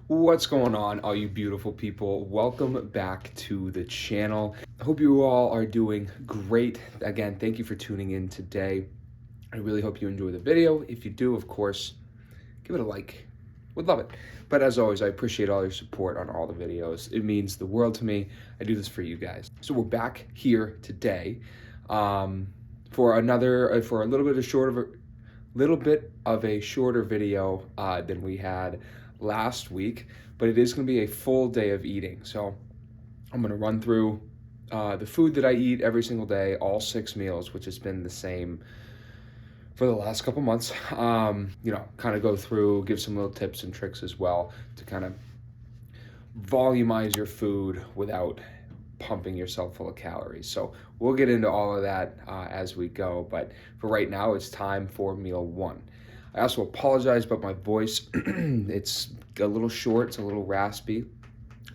What's going on, all you beautiful people? Welcome back to the channel. I hope you all are doing great. Again, thank you for tuning in today. I really hope you enjoy the video. If you do, of course, give it a like. Would love it. But as always, I appreciate all your support on all the videos. It means the world to me. I do this for you guys. So we're back here today for a little bit of a shorter video than we had last week, but it is going to be a full day of eating. So I'm going to run through the food that I eat every single day, all 6 meals, which has been the same for the last couple months. Kind of go through, give some little tips and tricks as well to kind of volumize your food without pumping yourself full of calories. So we'll get into all of that as we go, but for right now, it's time for meal 1. I also apologize about my voice. It's a little short, it's a little raspy.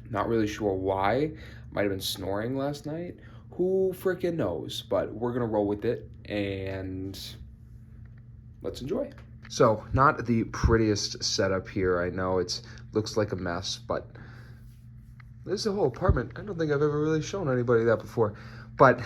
Not really sure why. Might have been snoring last night. Who freaking knows? But we're gonna roll with it and let's enjoy. So, not the prettiest setup here. I know it looks like a mess, but this is a whole apartment. I don't think I've ever really shown anybody that before. But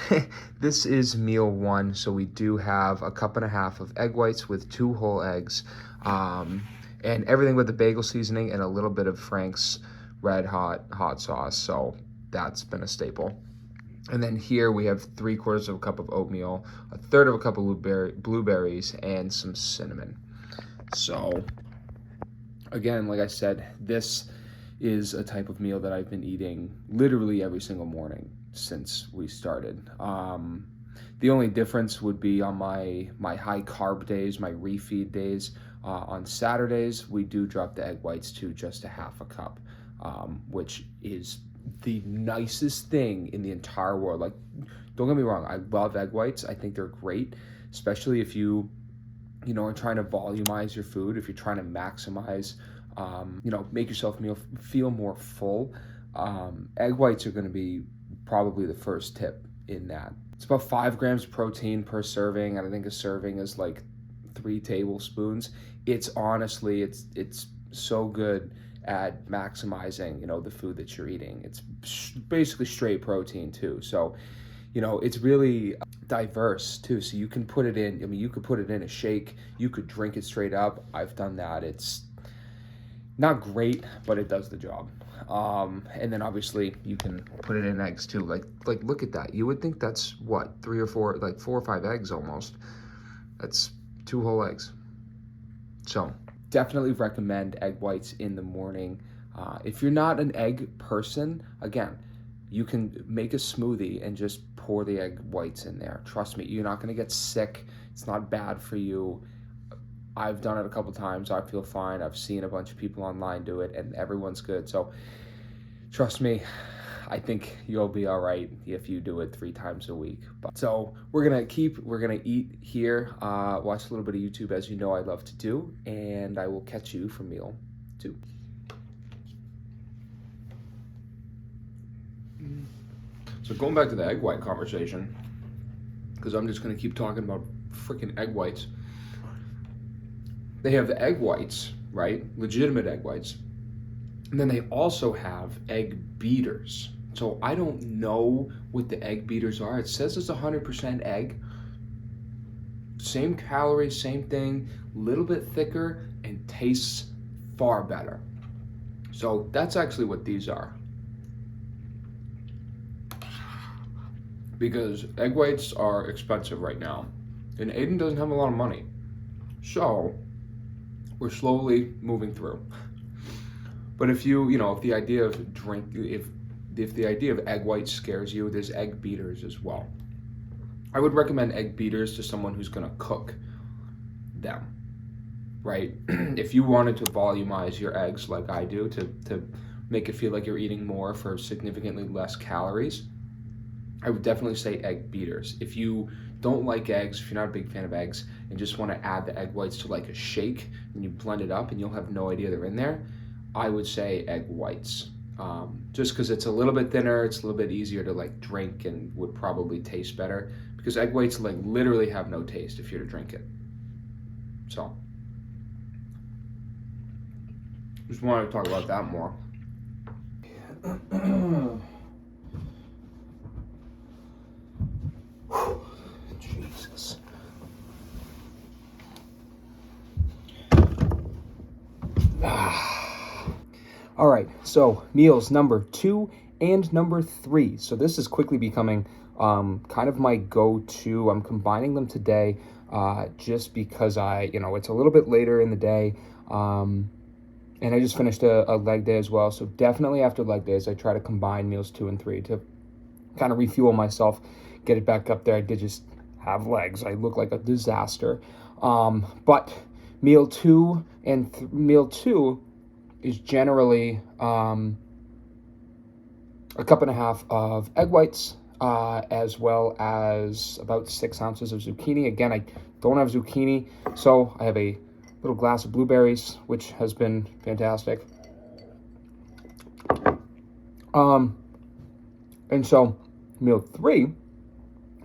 this is meal 1, so we do have a 1.5 cups of egg whites with 2 whole eggs, and everything with the bagel seasoning and a little bit of Frank's red hot sauce, so that's been a staple. And then here we have 3/4 cup of oatmeal, 1/3 cup of blueberries, and some cinnamon. So, again, like I said, this is a type of meal that I've been eating literally every single morning since we started. The only difference would be on my high carb days, my refeed days. On Saturdays, we do drop the egg whites to just 1/2 cup, which is the nicest thing in the entire world. Like, don't get me wrong, I love egg whites. I think they're great, especially if you are trying to volumize your food, if you're trying to maximize, make yourself feel more full. Egg whites are going to be probably the first tip in that. It's about 5 grams of protein per serving, and I think a serving is like 3 tablespoons. It's honestly, it's so good at maximizing, the food that you're eating. It's basically straight protein too. So, it's really diverse too. So you can put it in, you could put it in a shake. You could drink it straight up. I've done that. It's not great, but it does the job. And then obviously you can put it in eggs too. Like look at that. You would think that's what, 3 or 4, like 4 or 5 eggs almost. That's 2 whole eggs. So definitely recommend egg whites in the morning. If you're not an egg person, again, you can make a smoothie and just pour the egg whites in there. Trust me, you're not gonna get sick. It's not bad for you. I've done it a couple times. I feel fine. I've seen a bunch of people online do it, and everyone's good. So trust me, I think you'll be all right if you do it 3 times a week. So we're gonna eat here, watch a little bit of YouTube, as you know I love to do, and I will catch you for meal 2. So going back to the egg white conversation, because I'm just gonna keep talking about freaking egg whites. They have the egg whites, right? Legitimate egg whites. And then they also have egg beaters. So I don't know what the egg beaters are. It says it's 100% egg. Same calories, same thing, a little bit thicker and tastes far better. So that's actually what these are. Because egg whites are expensive right now. And Aiden doesn't have a lot of money. So we're slowly moving through. But if if the idea of egg whites scares you, there's egg beaters as well. I would recommend egg beaters to someone who's gonna cook them, right? If you wanted to volumize your eggs like I do to make it feel like you're eating more for significantly less calories, I would definitely say egg beaters. If you don't like eggs, if you're not a big fan of eggs, and just want to add the egg whites to like a shake, and you blend it up and you'll have no idea they're in there, I would say egg whites. Just because it's a little bit thinner, it's a little bit easier to like drink and would probably taste better, because egg whites like literally have no taste if you're to drink it. So Just wanted to talk about that more. Jesus. All right, so meals number 2 and number 3. So this is quickly becoming kind of my go-to. I'm combining them today just because it's a little bit later in the day. And I just finished a leg day as well. So definitely after leg days, I try to combine meals 2 and 3 to kind of refuel myself, get it back up there. I did just have legs. I look like a disaster. But meal 2 is generally a cup and a half of egg whites, as well as about 6 ounces of zucchini. Again, I don't have zucchini, so I have a little glass of blueberries, which has been fantastic. And so meal 3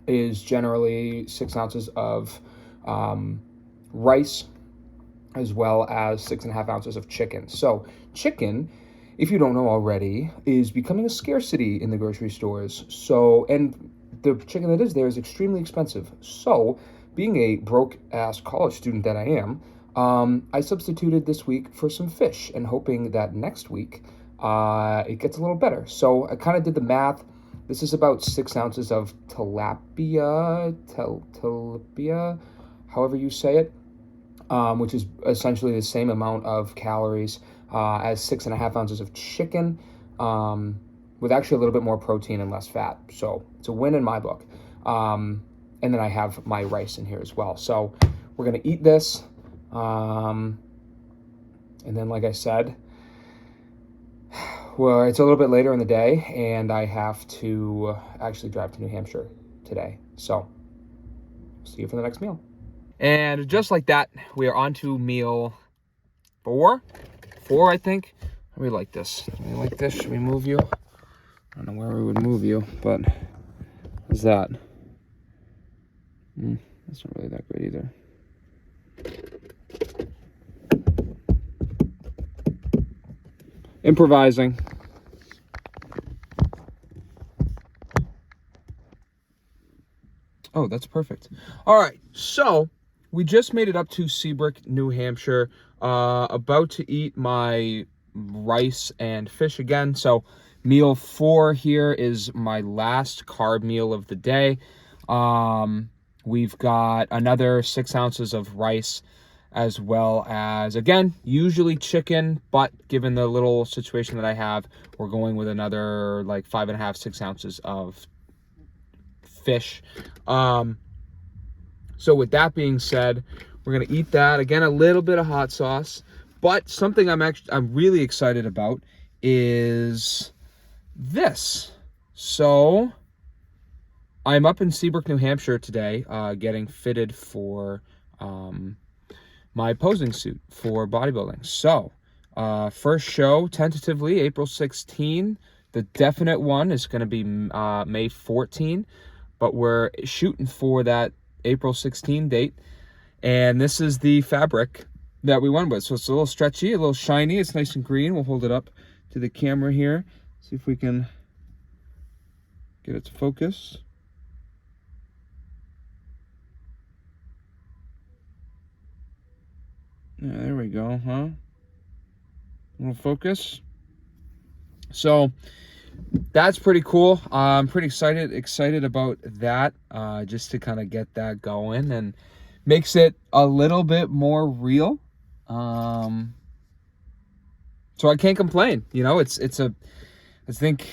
is generally 6 ounces of rice, as well as 6.5 ounces of chicken. So chicken, if you don't know already, is becoming a scarcity in the grocery stores. And the chicken that is there is extremely expensive. So being a broke-ass college student that I am, I substituted this week for some fish and hoping that next week it gets a little better. So I kind of did the math. This is about 6 ounces of tilapia, however you say it, which is essentially the same amount of calories as 6.5 ounces of chicken, with actually a little bit more protein and less fat. So it's a win in my book. And then I have my rice in here as well. So we're going to eat this. And then, like I said, well, it's a little bit later in the day, and I have to actually drive to New Hampshire today. So see you for the next meal. And just like that, we are on to meal 4. 4, I think. How do we like this? Do we like this? Should we move you? I don't know where we would move you, but how's that? That's not really that great either. Improvising. Oh, that's perfect. All right, so we just made it up to Seabrook, New Hampshire. About to eat my rice and fish again. So meal 4 here is my last carb meal of the day. We've got another 6 ounces of rice, as well as, again, usually chicken, but given the little situation that I have, we're going with another like 5.5, 6 ounces of fish. So with that being said, we're gonna eat that. Again, a little bit of hot sauce, but something I'm really excited about is this. So I'm up in Seabrook, New Hampshire today, getting fitted for my posing suit for bodybuilding. So first show tentatively April 16. The definite one is going to be May 14, but we're shooting for that April 16 date. And this is the fabric that we went with. So it's a little stretchy, a little shiny. It's nice and green. We'll hold it up to the camera here. See if we can get it to focus. Yeah, there we go, huh? A little focus. So that's pretty cool. I'm pretty excited about that, just to kind of get that going, and makes it a little bit more real. So I can't complain. You know, I think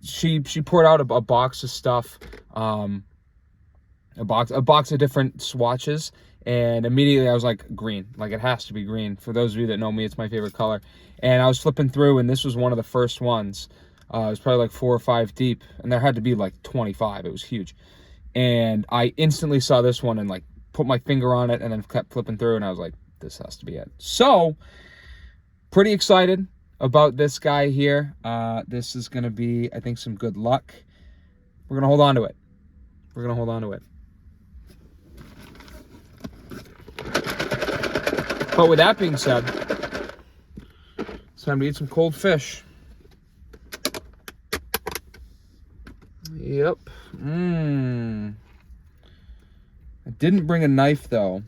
she poured out a box of stuff, a box of different swatches. And immediately I was like, green. Like, it has to be green. For those of you that know me, it's my favorite color. And I was flipping through, and this was one of the first ones. It was probably like 4 or 5 deep, and there had to be like 25. It was huge. And I instantly saw this one and like put my finger on it, and then kept flipping through, and I was like, this has to be it. So, pretty excited about this guy here. This is going to be, I think, some good luck. We're going to hold on to it. We're going to hold on to it. But with that being said, It's time to eat some cold fish. Yep. I didn't bring a knife though,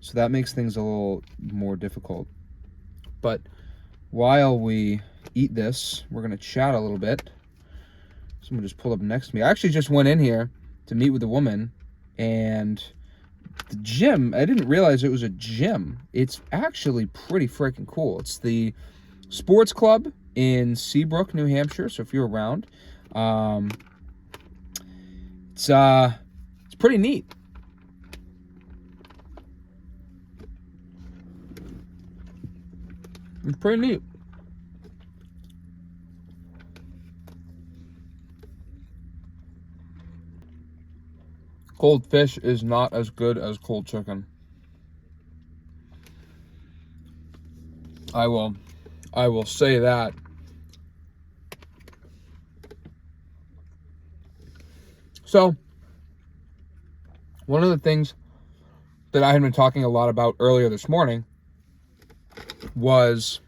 so that makes things a little more difficult. But while we eat this, we're gonna chat a little bit. Someone just pulled up next to me. I actually just went in here to meet with a woman, and the gym, I didn't realize it was a gym. It's actually pretty freaking cool. It's the Sports Club in Seabrook, New Hampshire. So if you're around, it's pretty neat. It's pretty neat. Cold fish is not as good as cold chicken. I will say that. So, one of the things that I had been talking a lot about earlier this morning was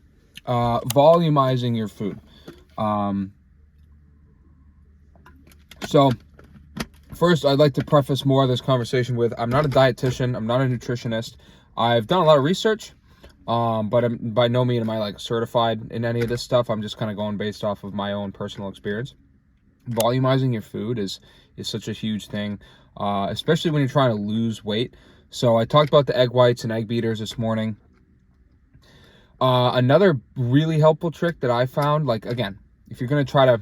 volumizing your food. So, first, I'd like to preface more of this conversation with, I'm not a dietitian, I'm not a nutritionist. I've done a lot of research, but by no means am I like certified in any of this stuff. I'm just kind of going based off of my own personal experience. Volumizing your food is such a huge thing, especially when you're trying to lose weight. So I talked about the egg whites and egg beaters this morning. Another really helpful trick that I found, like, again, if you're going to try to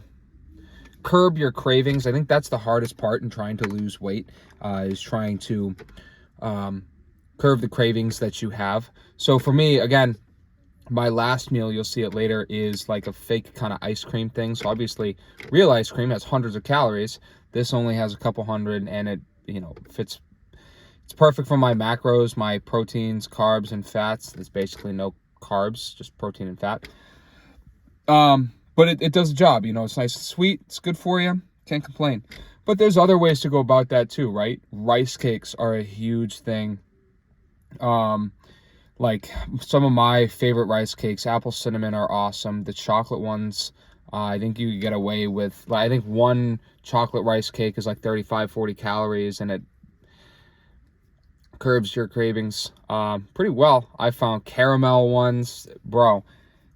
curb your cravings, I think that's the hardest part in trying to lose weight, is trying to curb the cravings that you have. So for me, again, my last meal, you'll see it later, is like a fake kind of ice cream thing. So obviously real ice cream has hundreds of calories. This only has a couple hundred, and it, fits. It's perfect for my macros, my proteins, carbs, and fats. There's basically no carbs, just protein and fat. But it does the job. It's nice and sweet. It's good for you. Can't complain. But there's other ways to go about that too, right? Rice cakes are a huge thing. Like some of my favorite rice cakes, apple cinnamon, are awesome. The chocolate ones, I think you can get away with, I think one chocolate rice cake is like 35-40 calories, and it curbs your cravings pretty well. I found caramel ones, bro.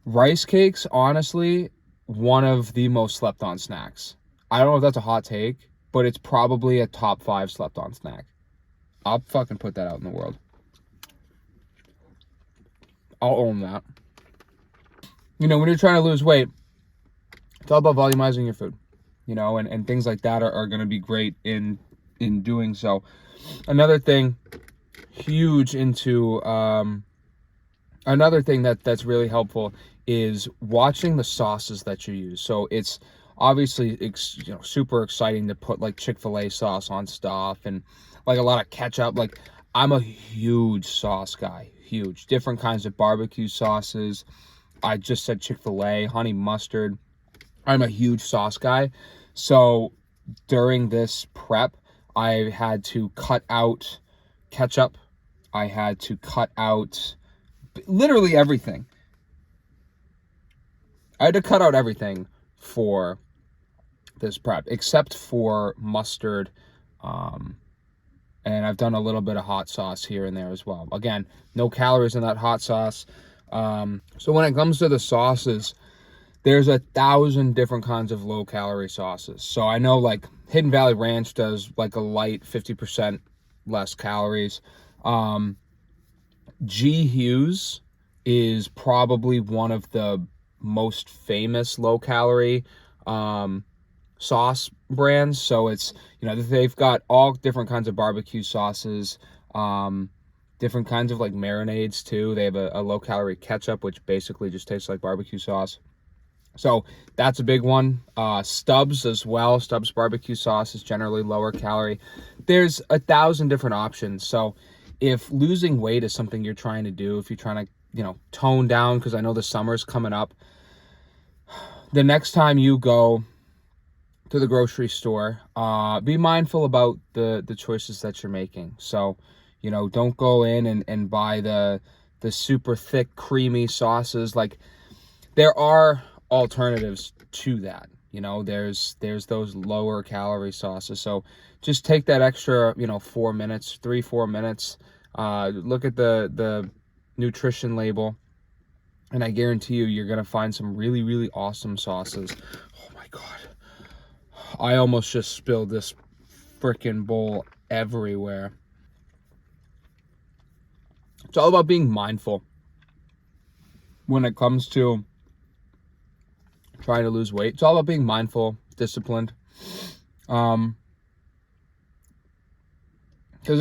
Rice cakes, honestly, one of the most slept on snacks. I don't know if that's a hot take, but it's probably a top 5 slept on snack. I'll fucking put that out in the world. I'll own that. When you're trying to lose weight, it's all about volumizing your food, and things like that are going to be great in doing so. Another thing, huge into, another thing that's really helpful is watching the sauces that you use. So it's obviously, super exciting to put like Chick-fil-A sauce on stuff, and like a lot of ketchup. Like, I'm a huge sauce guy. Huge. Different kinds of barbecue sauces. I just said Chick-fil-A, honey mustard. I'm a huge sauce guy. So during this prep, I had to cut out ketchup. I had to cut out literally everything. I had to cut out everything for this prep, except for mustard, and I've done a little bit of hot sauce here and there as well. Again, no calories in that hot sauce. So when it comes to the sauces, there's 1,000 different kinds of low-calorie sauces. So I know, like, Hidden Valley Ranch does, like, a light 50% less calories. G. Hughes is probably one of the most famous low-calorie sauce brands. So it's, they've got all different kinds of barbecue sauces, different kinds of like marinades too. They have a low-calorie ketchup, which basically just tastes like barbecue sauce. So that's a big one. Stubbs as well. Stubbs barbecue sauce is generally lower calorie. There's 1,000 different options. So if losing weight is something you're trying to do, if you're trying to, tone down, because I know the summer's coming up, the next time you go to the grocery store, be mindful about the choices that you're making. So, don't go in and buy the super thick, creamy sauces. Like, there are alternatives to that. You know, there's those lower calorie sauces. So just take that extra, 4 minutes, 3-4 minutes. Look at the nutrition label, and I guarantee you're gonna find some really, really awesome sauces. Oh my God, I almost just spilled this freaking bowl everywhere. It's all about being mindful when it comes to trying to lose weight. It's all about being mindful, disciplined. Because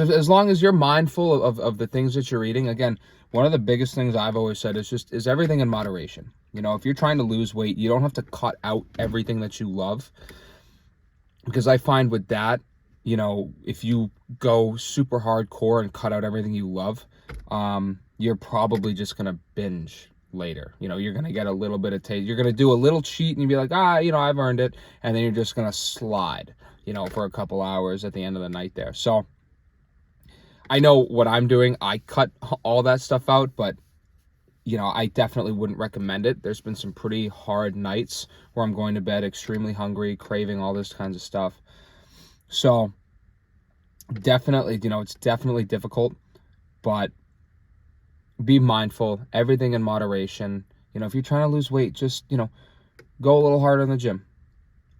as long as you're mindful of the things that you're eating, again, one of the biggest things I've always said is everything in moderation. If you're trying to lose weight, you don't have to cut out everything that you love. Because I find with that, if you go super hardcore and cut out everything you love, you're probably just going to binge later. You're going to get a little bit of taste. You're going to do a little cheat and you'll be like, I've earned it. And then you're just going to slide, for a couple hours at the end of the night there. So I know what I'm doing. I cut all that stuff out, but I definitely wouldn't recommend it. There's been some pretty hard nights where I'm going to bed extremely hungry, craving all this kinds of stuff. So definitely, it's definitely difficult, but be mindful, everything in moderation. If you're trying to lose weight, just, go a little harder in the gym.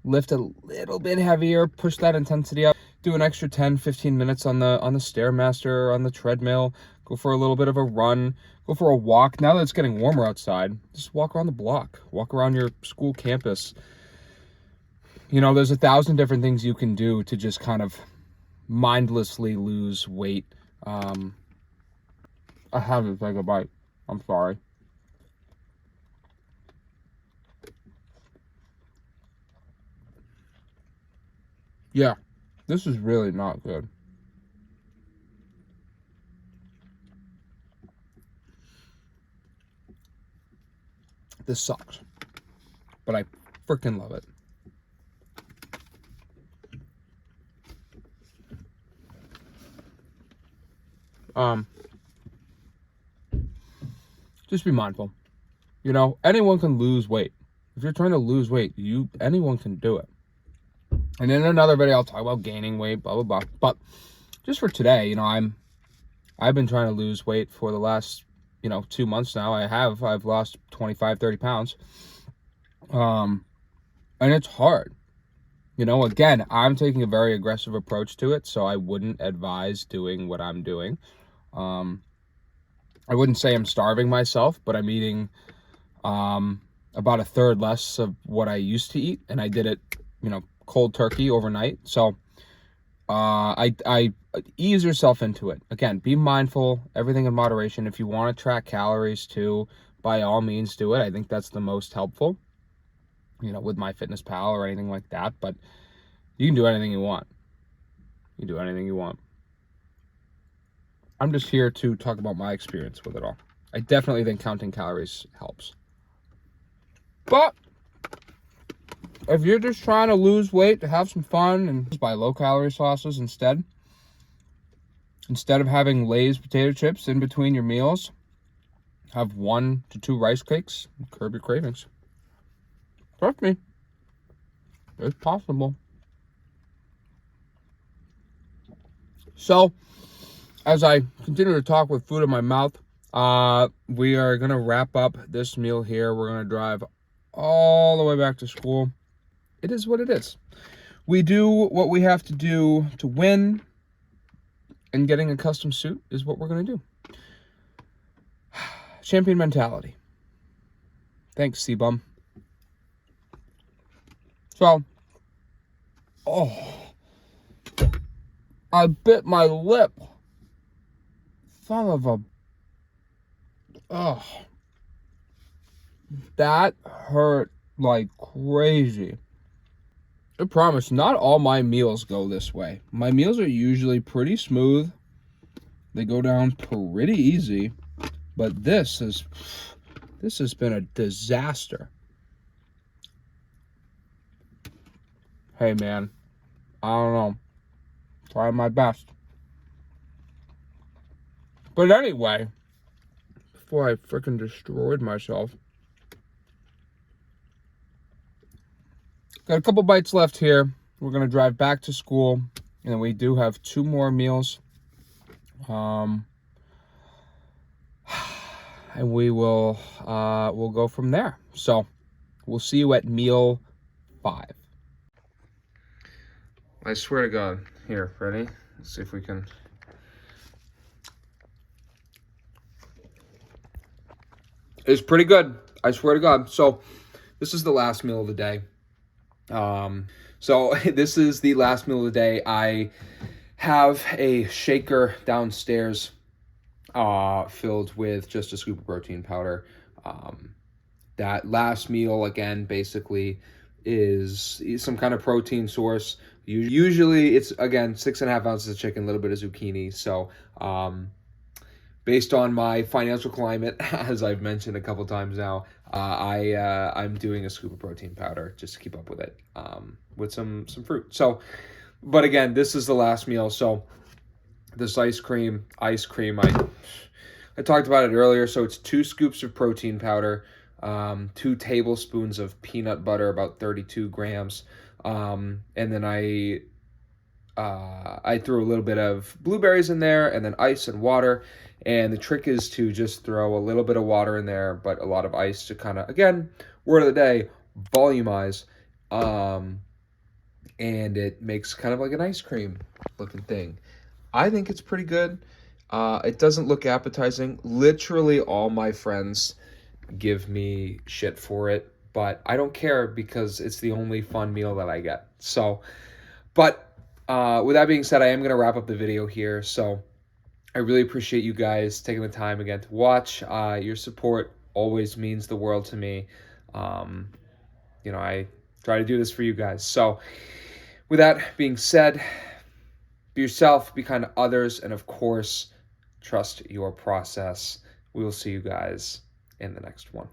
Lift a little bit heavier, push that intensity up, do an extra 10-15 minutes on the Stairmaster, on the treadmill, go for a little bit of a run, go for a walk. Now that it's getting warmer outside, just walk around the block, walk around your school campus. There's 1,000 different things you can do to just kind of mindlessly lose weight. I had to take a bite. I'm sorry. Yeah, this is really not good. This sucks, but I freaking love it. Just be mindful. Anyone can lose weight. If you're trying to lose weight, anyone can do it. And in another video, I'll talk about gaining weight, blah, blah, blah. But just for today, I've been trying to lose weight for the last, 2 months now. I've lost 25, 30 pounds. And it's hard. Again, I'm taking a very aggressive approach to it, so I wouldn't advise doing what I'm doing. I wouldn't say I'm starving myself, but I'm eating about a third less of what I used to eat, and I did it, cold turkey overnight. So I ease yourself into it. Again, be mindful, everything in moderation. If you want to track calories too, by all means do it. I think that's the most helpful, with MyFitnessPal or anything like that. But you can do anything you want. You do anything you want. I'm just here to talk about my experience with it all. I definitely think counting calories helps. But if you're just trying to lose weight, to have some fun, and buy low-calorie sauces instead of having Lay's potato chips in between your meals, have 1 to 2 rice cakes, and curb your cravings. Trust me, it's possible. So, as I continue to talk with food in my mouth, we are going to wrap up this meal here. We're going to drive all the way back to school. It is what it is. We do what we have to do to win, and getting a custom suit is what we're going to do. Champion mentality. Thanks, C-Bum. So, I bit my lip. Son of a... That hurt like crazy. I promise, not all my meals go this way. My meals are usually pretty smooth. They go down pretty easy. But this has been a disaster. Hey, man. I don't know. Trying my best. But anyway, before I freaking destroyed myself, got a couple bites left here. We're going to drive back to school, and then we do have 2 more meals. And we will we'll go from there. So we'll see you at meal 5. I swear to God. Here, ready? Let's see if we can. It's pretty good. I swear to God. So this is the last meal of the day. So this is the last meal of the day. I have a shaker downstairs filled with just a scoop of protein powder. That last meal, again, basically is some kind of protein source. Usually it's, again, 6.5 ounces of chicken, a little bit of zucchini. So based on my financial climate, as I've mentioned a couple times now, I'm doing a scoop of protein powder just to keep up with it, with some fruit. So, but again, this is the last meal. So this ice cream, I talked about it earlier. So it's 2 scoops of protein powder, 2 tablespoons of peanut butter, about 32 grams. And then I threw a little bit of blueberries in there, and then ice and water. And the trick is to just throw a little bit of water in there, but a lot of ice to kind of, again, word of the day, volumize. And it makes kind of like an ice cream looking thing. I think it's pretty good. It doesn't look appetizing. Literally all my friends give me shit for it, but I don't care because it's the only fun meal that I get. So, but with that being said, I am going to wrap up the video here. So I really appreciate you guys taking the time again to watch. Your support always means the world to me. I try to do this for you guys. So with that being said, be yourself, be kind to others, and of course, trust your process. We will see you guys in the next one.